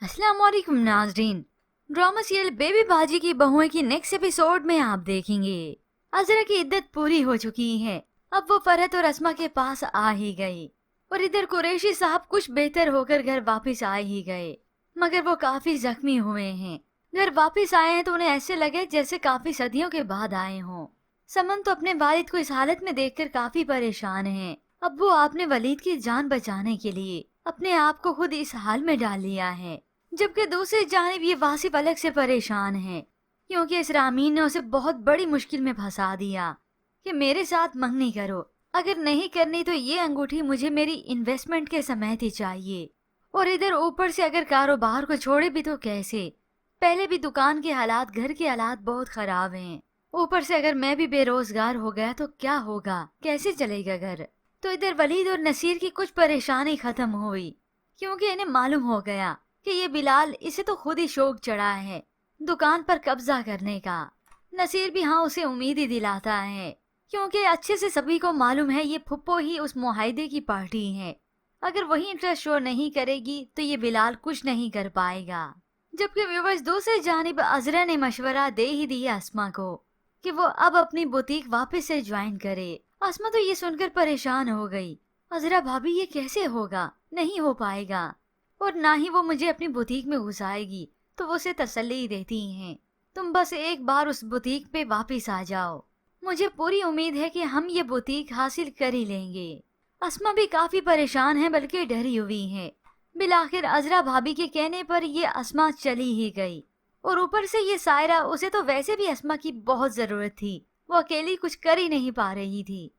अस्सलाम वालेकुम नाजरीन। ड्रामा सीरियल बेबी बाजी की बहुएं की नेक्स्ट एपिसोड में आप देखेंगे अजरा की इद्दत पूरी हो चुकी है। अब वो फरहत और अस्मा के पास आ ही गई और इधर कुरैशी साहब कुछ बेहतर होकर घर वापस आ ही गए, मगर वो काफी जख्मी हुए हैं। घर वापस आए हैं तो उन्हें ऐसे लगे जैसे काफी सदियों के बाद आए हों। समन तो अपने वालिद को इस हालत में देखकर काफी परेशान है। अब वो आपने वलीद की जान बचाने के लिए अपने आप को खुद इस हाल में डाल लिया है, जबकि दूसरी जानिब ये वासिफ अलग से परेशान है क्योंकि इस रामीन ने उसे बहुत बड़ी मुश्किल में फंसा दिया कि मेरे साथ मंगनी करो, अगर नहीं करनी तो ये अंगूठी मुझे मेरी इन्वेस्टमेंट के समेत ही चाहिए। और इधर ऊपर से अगर कारोबार को छोड़े भी तो कैसे, पहले भी दुकान के हालात घर के हालात बहुत खराब हैं। ऊपर से अगर मैं भी बेरोजगार हो गया तो क्या होगा, कैसे चलेगा घर। तो इधर वलीद और नसीर की कुछ परेशानी खत्म हुई क्योंकि इन्हें मालूम हो गया कि ये बिलाल इसे तो खुद ही शौक चढ़ा है दुकान पर कब्जा करने का। नसीर भी हाँ उसे उम्मीद ही दिलाता है क्योंकि अच्छे से सभी को मालूम है ये फुप्पो ही उस मुआहिदे की पार्टी है, अगर वही इंटरेस्ट शो नहीं करेगी तो ये बिलाल कुछ नहीं कर पाएगा। जबकि व्यूअर्स दूसरी जानिब अजरा ने मशवरा दे ही दिया अस्मा को कि वो अब अपनी बुटीक वापस से ज्वाइन करे। अस्मा तो ये सुनकर परेशान हो गई, अजरा भाभी ये कैसे होगा, नहीं हो पाएगा और ना ही वो मुझे अपनी बुटीक में घुसाएगी। तो वो उसे तसल्ली देती हैं, तुम बस एक बार उस बुटीक पे वापस आ जाओ, मुझे पूरी उम्मीद है कि हम ये बुटीक हासिल कर ही लेंगे। अस्मा भी काफी परेशान है बल्कि डरी हुई है। बिलाखिर अजरा भाभी के कहने पर ये अस्मा चली ही गई और ऊपर से ये सायरा, उसे तो वैसे भी अस्मा की बहुत जरूरत थी, वो अकेली कुछ कर ही नहीं पा रही थी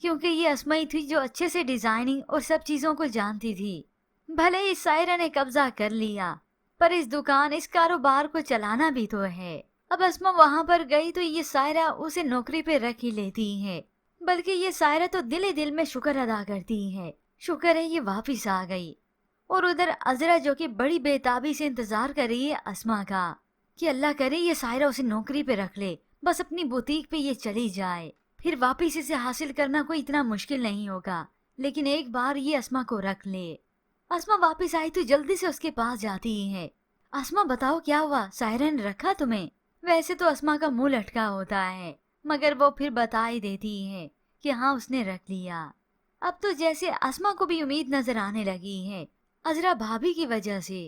क्योंकि ये अस्मा ही थी जो अच्छे से डिजाइनिंग और सब चीजों को जानती थी। भले ही सायरा ने कब्जा कर लिया पर इस दुकान इस कारोबार को चलाना भी तो है। अब अस्मा वहाँ पर गई तो ये सायरा उसे नौकरी पे रख ही लेती है, बल्कि ये सायरा तो दिल ही दिल में शुक्र अदा करती है, शुक्र है ये वापिस आ गई। और उधर अजरा जो कि बड़ी बेताबी से इंतजार कर रही है अस्मा का कि अल्लाह करे ये सायरा उसे नौकरी पे रख ले, बस अपनी बुटीक पे ये चली जाए, फिर वापिस इसे हासिल करना कोई इतना मुश्किल नहीं होगा, लेकिन एक बार ये अस्मा को रख ले। अस्मा वापस आई तो जल्दी से उसके पास जाती है। अस्मा बताओ क्या हुआ, सायरा ने रखा तुम्हें। वैसे तो अस्मा का मुंह लटका होता है मगर वो फिर बता ही देती है कि हाँ उसने रख लिया। अब तो जैसे अस्मा को भी उम्मीद नजर आने लगी है अजरा भाभी की वजह से,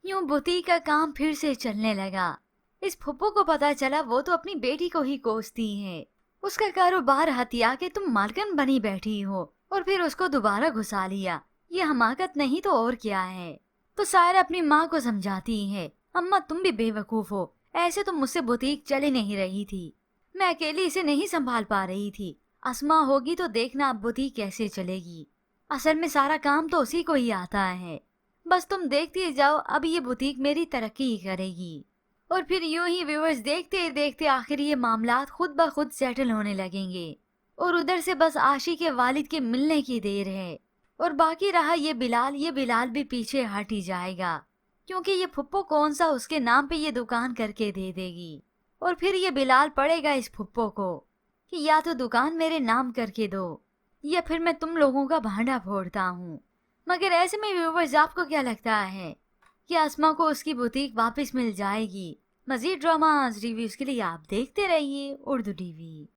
यूं बुटीक का काम फिर से चलने लगा। इस फुप्पो को पता चला वो तो अपनी बेटी को ही कोसती है, उसका कारोबार हथिया के तुम मालकिन बनी बैठी हो और फिर उसको दोबारा घुसा लिया, ये हमाकत नहीं तो और क्या है। तो सायरा अपनी माँ को समझाती है, अम्मा तुम भी बेवकूफ हो, ऐसे तो मुझसे बुटीक चली नहीं रही थी, मैं अकेली इसे नहीं संभाल पा रही थी, अस्मा होगी तो देखना अब बुटीक कैसे चलेगी, असल में सारा काम तो उसी को ही आता है, बस तुम देखती जाओ अब ये बुटीक मेरी तरक्की ही करेगी। और फिर यूं ही व्यूअर्स देखते देखते आखिर ये मामलात खुद ब खुद सेटल होने लगेंगे और उधर से बस आशी के वालिद के मिलने की देर है और बाकी रहा ये बिलाल भी पीछे हट ही जाएगा क्योंकि ये फुप्पो कौन सा उसके नाम पे ये दुकान करके दे देगी और फिर ये बिलाल पड़ेगा इस फुप्पो को कि या तो दुकान मेरे नाम करके दो या फिर मैं तुम लोगों का भांडा फोड़ता हूँ। मगर ऐसे में व्यूवर्स आपको क्या लगता है कि अस्मा को उसकी बुटीक वापस मिल जाएगी? मजीद ड्रामा रिव्यूज के लिए आप देखते रहिए उर्दू टीवी।